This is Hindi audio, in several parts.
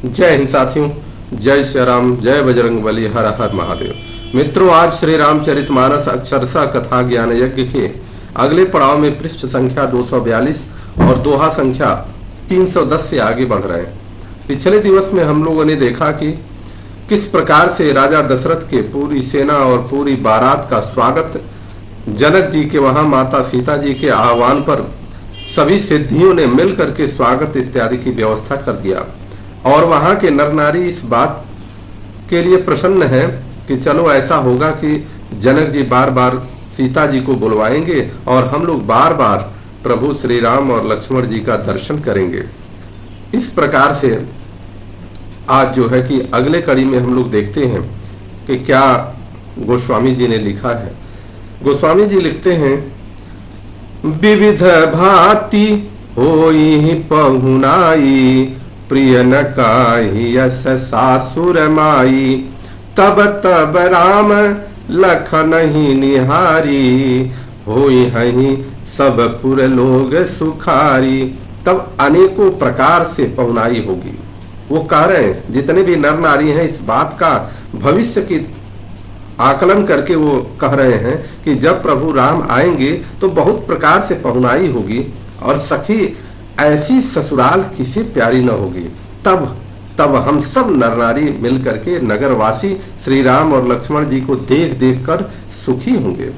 जय हिंद साथियों, जय श्री राम, जय बजरंगबली, हर हर महादेव। मित्रों, आज श्री रामचरितमानस अक्षरशः कथा ज्ञान यज्ञ के अगले पड़ाव में पृष्ठ संख्या 242 और दोहा संख्या 310 से आगे बढ़ रहे हैं। पिछले दिवस में हम लोगों ने देखा कि किस प्रकार से राजा दशरथ के पूरी सेना और पूरी बारात का स्वागत जनक जी के वहां माता सीता जी के आह्वान पर सभी सिद्धियों ने मिल करके स्वागत इत्यादि की व्यवस्था कर दिया। और वहां के नर नारी इस बात के लिए प्रसन्न है कि चलो ऐसा होगा कि जनक जी बार बार सीता जी को बुलवाएंगे और हम लोग बार बार प्रभु श्री राम और लक्ष्मण जी का दर्शन करेंगे। इस प्रकार से आज जो है कि अगले कड़ी में हम लोग देखते हैं कि क्या गोस्वामी जी ने लिखा है। गोस्वामी जी लिखते हैं, विविध भांति होई पहुनाई, प्रिय न काही यस सासुर माई, तब तब राम लखन ही निहारी, होई हही सब पुर लोग सुखारी। तब अनेकों प्रकार से पहुनाई होगी। वो कह रहे हैं, जितने भी नर नारी हैं इस बात का भविष्य की आकलन करके वो कह रहे हैं कि जब प्रभु राम आएंगे तो बहुत प्रकार से पहुनाई होगी और सखी ऐसी ससुराल किसी प्यारी न होगी। तब हम सब नर नारी मिल करके नगरवासी श्री राम और लक्ष्मण जी को देख देख कर सुखी होंगे।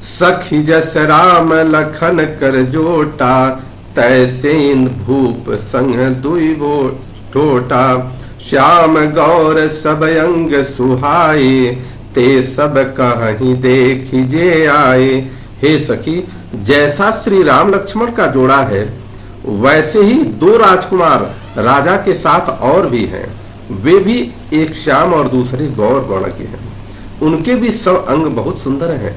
सखी जस राम लखन कर जोटा, तैसेन भूप संग दुई टोटा, श्याम गौर सब अंग सुहाए, ते सब कहीं देखिजे आए। हे सखी, जैसा श्री राम लक्ष्मण का जोड़ा है वैसे ही दो राजकुमार राजा के साथ और भी हैं। वे भी एक श्याम और दूसरे गौर वर्ण के हैं। उनके भी सब अंग बहुत सुंदर हैं।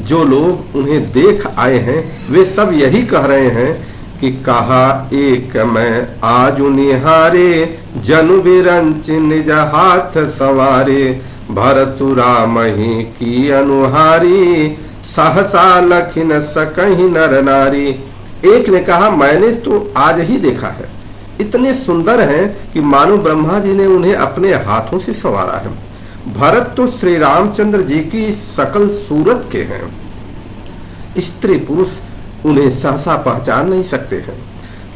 जो लोग उन्हें देख आए हैं वे सब यही कह रहे हैं कि कहा एक मैं आज निहारे, जनु बिरंच निज हाथ सवारे, भरतु राम ही की अनुहारी, सहसा लखिन सकहि नर नारी। एक ने कहा, मैंने तो आज ही देखा है, इतने सुंदर हैं कि मानो ब्रह्मा जी ने उन्हें अपने हाथों से संवारा है। भरत तो श्री रामचंद्र जी की सकल सूरत के हैं। स्त्री पुरुष उन्हें सहसा पहचान नहीं सकते हैं।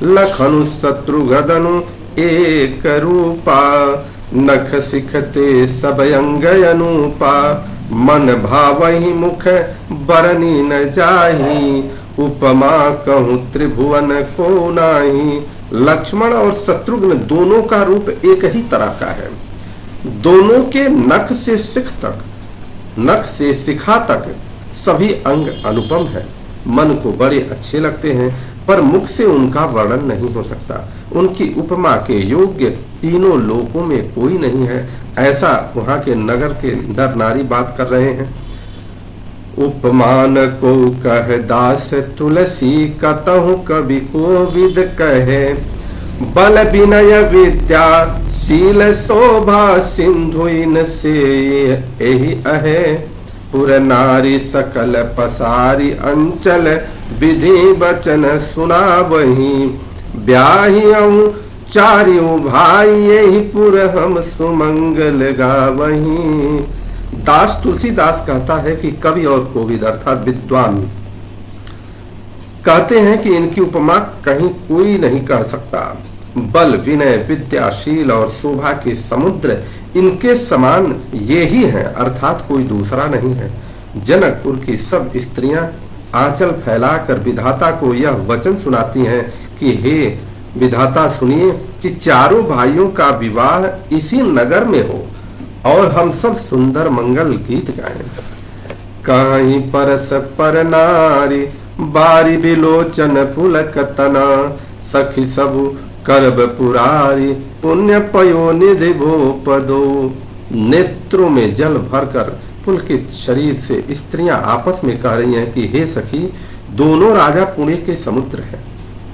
लखनु शत्रुघ्न एक रूपा, नख सिखते सब अंग अनूपा, मन भावहि मुख बरनी न जाही, उपमा कहूं त्रिभुवन को नाही। लक्ष्मण और शत्रुघ्न दोनों का रूप एक ही तरह का है। दोनों के नख से शिखा तक सभी अंग अनुपम है। मन को बड़े अच्छे लगते हैं पर मुख से उनका वर्णन नहीं हो सकता। उनकी उपमा के योग्य तीनों लोकों में कोई नहीं है। ऐसा वहां के नगर के नर नारी बात कर रहे हैं। उपमान को कह दास तुलसी, कतहु कवि कोविद कहे, बल विनय विद्या शील शोभा सिंधु इन से यही अहे, पुर नारी सकल पसारी अंचल, विधि वचन सुना वही, ब्याहियों चारियों भाई यही पुर हम सुमंगल गावही। दास तुलसीदास कहता है कि कवि और कोविद अर्थात विद्वान कहते हैं कि इनकी उपमा कहीं कोई नहीं कह सकता। बल विनय विद्याशील और शोभा के समुद्र इनके समान ये ही हैं, अर्थात कोई दूसरा नहीं है। जनकपुर की सब स्त्रियां आंचल फैलाकर विधाता को यह वचन सुनाती हैं कि हे विधाता, सुनिए कि चारों भाइयों का विवाह इसी नगर में हो और हम सब सुंदर मंगल गीत गाएं। कहीं परस पर नारी बारी बिलोचन पुलक तना, सखी सबु करब पुरारी, पुण्य पयो निधि भूपदो। नेत्रों में जल भरकर पुलकित शरीर से स्त्रियां आपस में कह रही हैं कि हे सखी, दोनों राजा पुण्य के समुद्र हैं।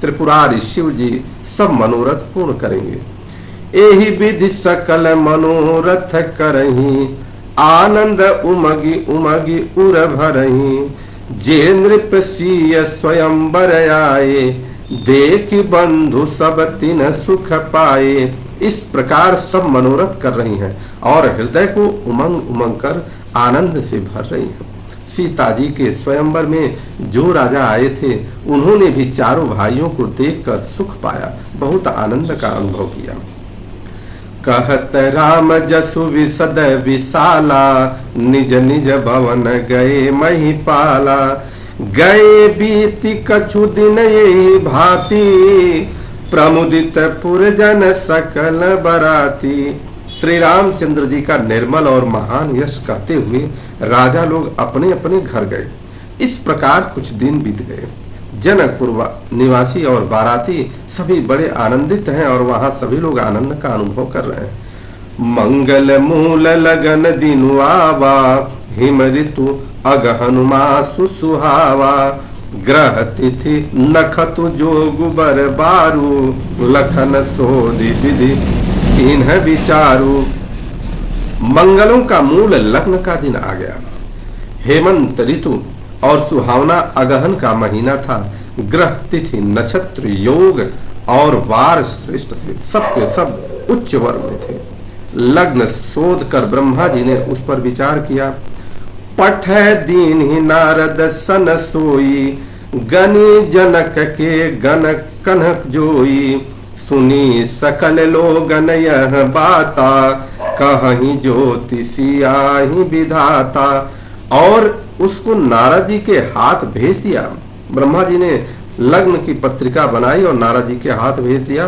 त्रिपुरारी शिव जी सब मनोरथ पूर्ण करेंगे। एहि विधि सकल मनोरथ करही, आनंद उमगी उमगी उर भरही। जे नृप सिय स्वयंवर आए, देख बंधु सब तिन सुख पाए। इस प्रकार सब मनोरथ कर रही हैं और हृदय को उमंग उमंग कर आनंद से भर रही हैं। सीता जी के स्वयंवर में जो राजा आए थे, उन्होंने भी चारों भाइयों को देखकर सुख पाया, बहुत आनंद का अनुभव किया। कहत राम जसु विशद विशाला, निज निज भवन गए महिपाला। गए बीती कछु दिन ये भांति, प्रमुदित पुरजन सकल बराती। श्री रामचंद्र जी का निर्मल और महान यश कहते हुए राजा लोग अपने अपने घर गए। इस प्रकार कुछ दिन बीत गए। जनकपुर निवासी और बाराती सभी बड़े आनंदित हैं और वहां सभी लोग आनंद का अनुभव कर रहे हैं। मंगल मूल लगन दिनु आवा, हिम ऋतु अगहन मासु सुहावा। ग्रह तिथि नखतु जोगु बर बारू, लखन सोधि विधि किन्ह विचारू। मंगलों का मूल लग्न का दिन आ गया। हेमंत ऋतु और सुहावना अगहन का महीना था। ग्रह तिथि नक्षत्र योग और वार श्रेष्ठ थे, सबके सब उच्च वर्ग में थे। लग्न शोध कर ब्रह्मा जी ने उस पर विचार किया। पठ दीन ही नारद सन सोई, गनी जनक के गन कनक जोई। सुनी सकल लोगन यह बाता, कहीं ज्योतिषी आहि विधाता। और उसको नारद जी के हाथ भेज दिया। ब्रह्मा जी ने लग्न की पत्रिका बनाई और नारद जी के हाथ भेज दिया।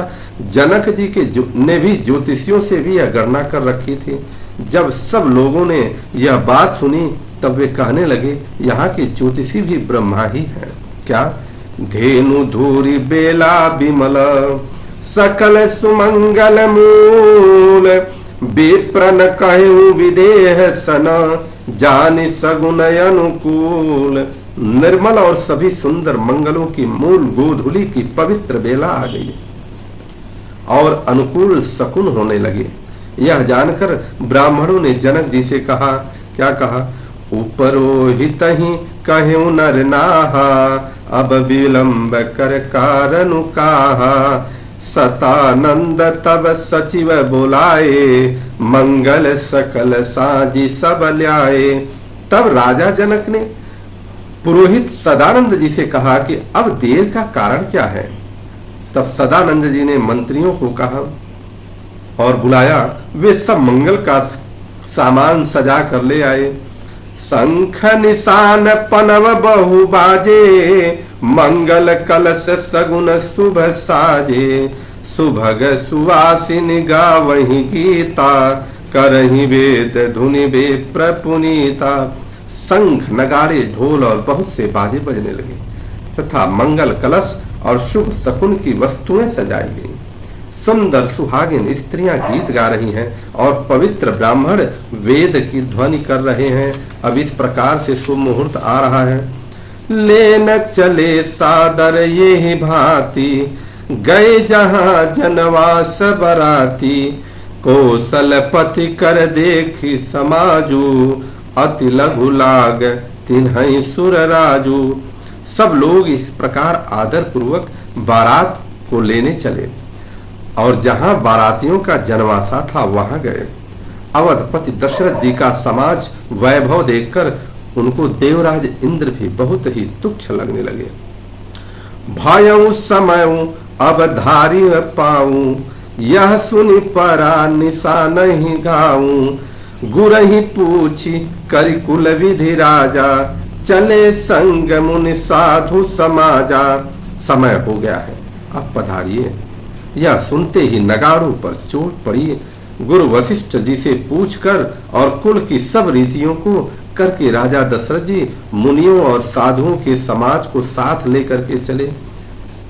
जनक जी के ने भी ज्योतिषियों से भी यह गणना कर रखी थी। जब सब लोगों ने यह बात सुनी तब वे कहने लगे, यहाँ के ज्योतिषी भी ब्रह्मा ही हैं क्या? धेनु धूरी बेला बिमल, सकल सुमंगल मूल। विप्रन कहूँ विदेह सन, जानि सगुन अनुकूल। निर्मल और सभी सुंदर मंगलों की मूल गोधूली की पवित्र बेला आ गई और अनुकूल शकुन होने लगे। यह जानकर ब्राह्मणों ने जनक जी से कहा, क्या कहा? उपरोहित ही कहूँ नर नाहा, अब विलंब कर कारण काहा। सतानंद तब सचिव बुलाए, मंगल सकल साजी सब ल्याए। तब राजा जनक ने पुरोहित सदानंद जी से कहा कि अब देर का कारण क्या है? तब सदानंद जी ने मंत्रियों को कहा और बुलाया। वे सब मंगल का सामान सजा कर ले आए। शंख निशान पनव बहु बाजे, मंगल कलश सगुन शुभ साजे। सुभग सुवासिनी गावहि गीता, करहि वेद धुनि वे प्रपुनीता। शंख नगाड़े ढोल और बहुत से बाजे बजने लगे तथा मंगल कलश और शुभ शकुन की वस्तुएं सजाई गई। सुंदर सुहागिन स्त्रियां गीत गा रही हैं और पवित्र ब्राह्मण वेद की ध्वनि कर रहे हैं। अब इस प्रकार से शुभ मुहूर्त आ रहा है। लेन चले सादर ये ही भांति, गए जहां जनवास बराती। कौशल पति कर देखी समाजू, अति लघु लाग तिन्हई सुर राजू। सब लोग इस प्रकार आदर पूर्वक बारात को लेने चले और जहां बारातियों का जनवासा था वहां गए। अवधपति दशरथ जी का समाज वैभव देखकर उनको देवराज इंद्र भी बहुत ही तुच्छ लगने लगे। भयऊ समयऊ अब धारी पाऊं, यह सुनि परा निशा नहीं गाऊं। गुरहि पूछी करि कुल विधि राजा, चले संग मुनि साधु समाजा। समय हो गया है, अब पधारिए। यह सुनते ही नगाड़ों पर चोट पड़ी। गुरु वशिष्ठ जी से पूछकर और कुल की सब रीतियों को करके राजा दशरथ जी मुनियों और साधुओं के समाज को साथ लेकर के चले।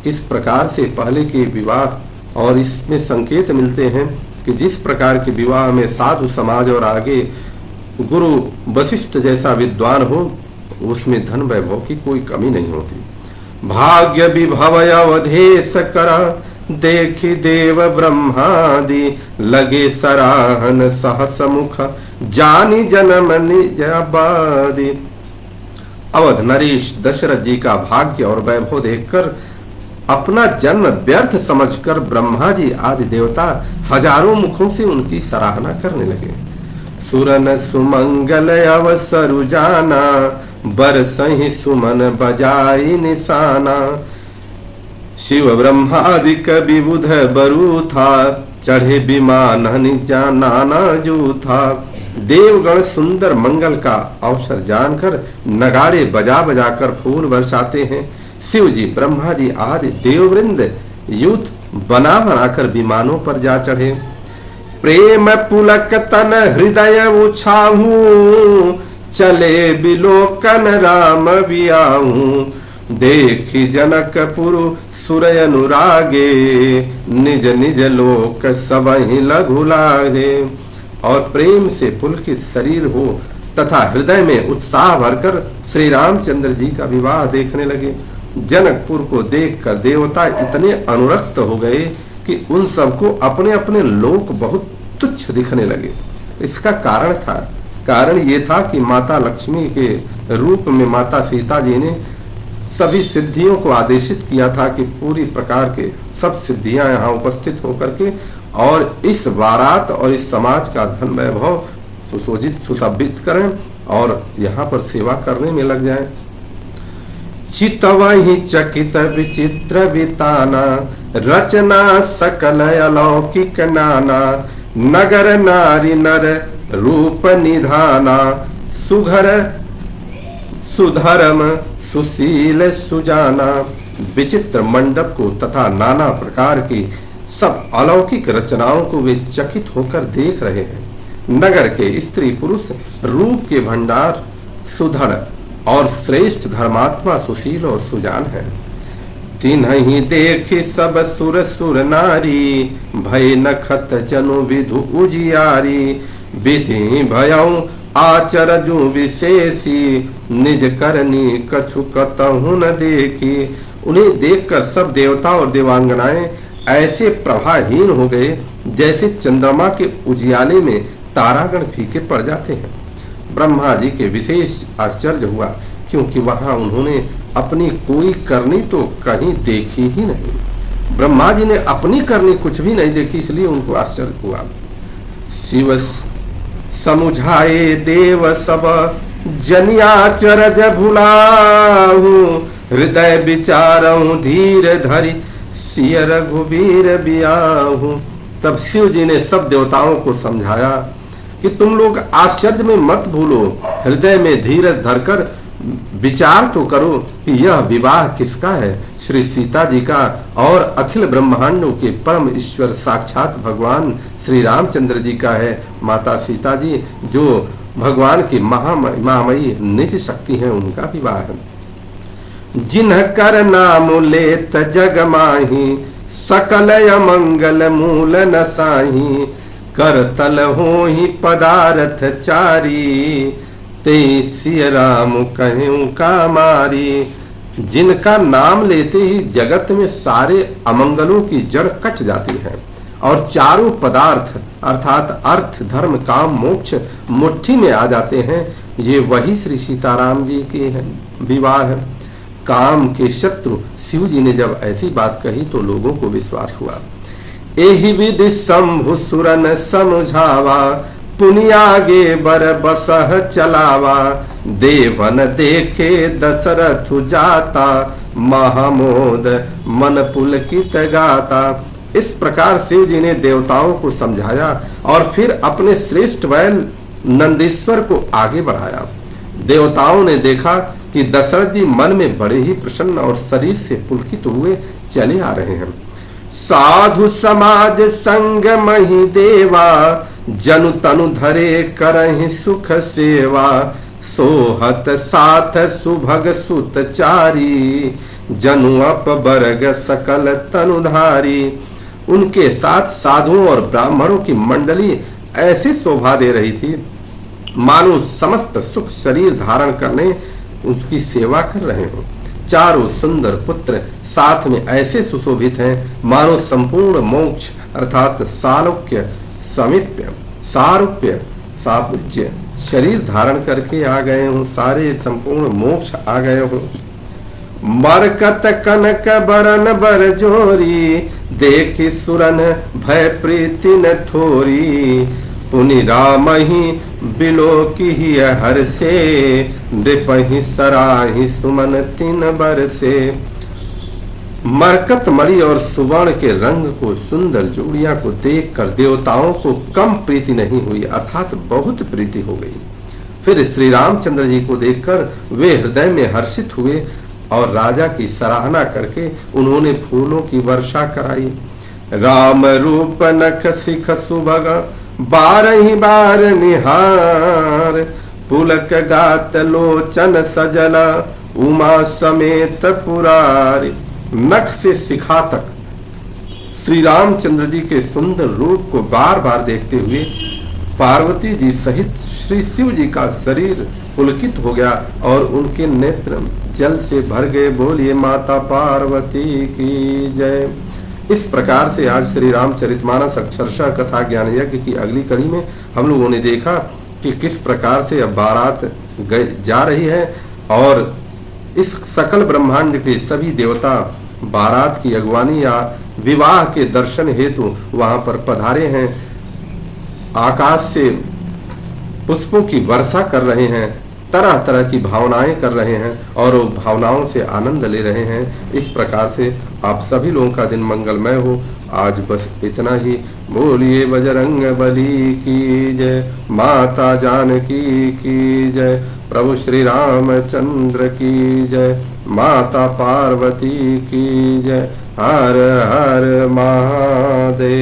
किस प्रकार से पहले के विवाह, और इसमें संकेत मिलते हैं कि जिस प्रकार के विवाह में साधु समाज और आगे गुरु वशिष्ठ जैसा विद्वान हो, उसमें धन वैभव की कोई कमी नहीं होती। भाग्य विभव अवधेश करा, देखी देव ब्रह्मादि, लगे सराहन सहस मुख, जानी जन्म निज आबादी। अवध नरेश दशरथ जी का भाग्य और वैभव देखकर अपना जन्म व्यर्थ समझकर ब्रह्मा जी आदि देवता हजारों मुखों से उनकी सराहना करने लगे। सुरन सुमंगल अवसरु जाना, बरसहि सुमन बजाई निशाना। शिव ब्रह्मादिक विबुध बरु था, चढ़े विमान नाना जो था। देवगण सुंदर मंगल का अवसर जानकर नगाड़े बजा बजा कर फूल बरसाते हैं। शिव जी ब्रह्मा जी आदि देववृंद युद्ध बना बनाकर विमानों पर जा चढ़े। प्रेम पुलक तन हृदय उछाहू, चले बिलोकन राम बियाहू। देखी जनकपुर सुरय अनुरागे, निज निज लोक सबहि लघु लागे। और प्रेम से पुलकित शरीर हो तथा हृदय में उत्साह भरकर श्री रामचंद्र जी का विवाह देखने लगे। जनकपुर को देखकर देवता इतने अनुरक्त हो गए कि उन सबको अपने अपने लोक बहुत तुच्छ दिखने लगे। इसका कारण ये था कि माता लक्ष्मी के रूप में माता सीता जी ने सभी सिद्धियों को आदेशित किया था कि पूरी प्रकार के सब सिद्धियां यहाँ उपस्थित होकर के और इस बारात और इस समाज का धन वैभव सुशोभित सुशोभित करें और यहाँ पर सेवा करने में लग जाएं। चितवहि चकित विचित्र विताना, रचना सकल अलौकिक नाना। नगर नारी नर रूप निधाना, सुघर सुधर्म सुशील सुजाना। विचित्र मंडप को तथा नाना प्रकार की सब अलौकिक रचनाओं को वे चकित होकर देख रहे हैं। नगर के स्त्री पुरुष रूप के भंडार, सुधड़ और श्रेष्ठ धर्मात्मा, सुशील और सुजान है। तिन्हि देखि सब सुर सुर नारी, भय नखत जनु विधु उजियारी। विधि भयउ आचरजु विशेषी, निज करनी कछु कतहु न देखी। उन्हें देखकर सब देवता और देवांगनाएं ऐसे प्रभाहीन हो गए जैसे चंद्रमा के उजियाले में तारागण फीके पड़ जाते हैं। ब्रह्मा जी के विशेष आश्चर्य हुआ, क्योंकि वहां उन्होंने अपनी कोई करनी तो कहीं देखी ही नहीं। ब्रह्मा जी ने अपनी करनी कुछ भी नहीं देखी, इसलिए उनको आश्चर्य हुआ। शिव समुझाए देव सब, जनियाचरज भुलाहू। हृदय विचारहु धीर धरि, सिय रघुबीर बियाहू। तब शिव जी ने सब देवताओं को समझाया कि तुम लोग आश्चर्य में मत भूलो, हृदय में धीरज धरकर विचार तो करो कि यह विवाह किसका है। श्री सीता जी का और अखिल ब्रह्मांडों के परम ईश्वर साक्षात भगवान श्री रामचंद्र जी का है। माता सीता जी जो भगवान की महामयी निज शक्ति है, उनका विवाह है। जिन्ह कर नाम लेत जग माही, सकल अमंगल मूल न साही। कर तल हो ही पदार्थ चारी, ते सिय राम कहूं का मारी। जिनका नाम लेते ही जगत में सारे अमंगलों की जड़ कट जाती है और चारों पदार्थ अर्थात अर्थ धर्म काम मोक्ष मुट्ठी में आ जाते हैं, ये वही श्री सीताराम जी के विवाह है। काम के शत्रु शिव जी ने जब ऐसी बात कही तो लोगों को विश्वास हुआ। एहि विधि शंभु सुरन समझावा, पुनियागे बर बसह चलावा। देवन देखे दशरथ जाता, महामोद मन पुलकित गाता। इस प्रकार शिव जी ने देवताओं को समझाया और फिर अपने श्रेष्ठ बैल नंदीश्वर को आगे बढ़ाया। देवताओं ने देखा कि दशरथ जी मन में बड़े ही प्रसन्न और शरीर से पुलकित हुए चले आ रहे हैं। साधु समाज संग मही देवा, जनु तनु धरे करहि सुख सेवा। सोहत साथ सुभग सुत चारी, जनु अप बरग सकल तनुधारी। उनके साथ साधुओं और ब्राह्मणों की मंडली ऐसी शोभा दे रही थी मानो समस्त सुख शरीर धारण करने उसकी सेवा कर रहे हो। चारों सुंदर पुत्र साथ में ऐसे सुशोभित हैं मानो संपूर्ण मोक्ष अर्थात सालोक्य समीप्य सारूप्य सापुज्य शरीर धारण करके आ गए हों, सारे संपूर्ण मोक्ष आ गए हों। मरकत कनक बरन बर जोरी, देखी सुरन भय प्रीति न थोरी। पुनि राम ही बिलो की हर से, नृपहि सराहि सुमन तीन बर से। मरकत मणि और सुवर्ण के रंग को सुंदर जोड़ियां को देखकर देवताओं को कम प्रीति नहीं हुई अर्थात बहुत प्रीति हो गई। फिर श्री रामचंद्र जी को देखकर वे हृदय में हर्षित हुए और राजा की सराहना करके उन्होंने फूलों की वर्षा कराई। राम रूप नख सिख सुभग, बारही बार निहार। पुलक गात लोचन सजला, उमा समेत पुरारी। नख से शिखा तक श्री रामचंद्र जी के सुंदर रूप को बार बार देखते हुए पार्वती जी सहित श्री शिव जी का शरीर पुलकित हो गया और उनके नेत्र जल से भर गए। बोलिए माता पार्वती की जय। इस प्रकार से आज श्री रामचरितमानस अक्षरशः कथा ज्ञान यज्ञ की अगली कड़ी में हम लोगों ने देखा कि किस प्रकार से अब बारात जा रही है और इस सकल ब्रह्मांड के सभी देवता बारात की अगवानी या विवाह के दर्शन हेतु वहां पर पधारे हैं। आकाश से पुष्पों की वर्षा कर रहे हैं, तरह तरह की भावनाएं कर रहे हैं और वो भावनाओं से आनंद ले रहे हैं। इस प्रकार से आप सभी लोगों का दिन मंगलमय हो। आज बस इतना ही। बोलिए बजरंग बली की जय, माता जानकी की जय, प्रभु श्री रामचंद्र की जय, माता पार्वती की जय। हर हर महादेव।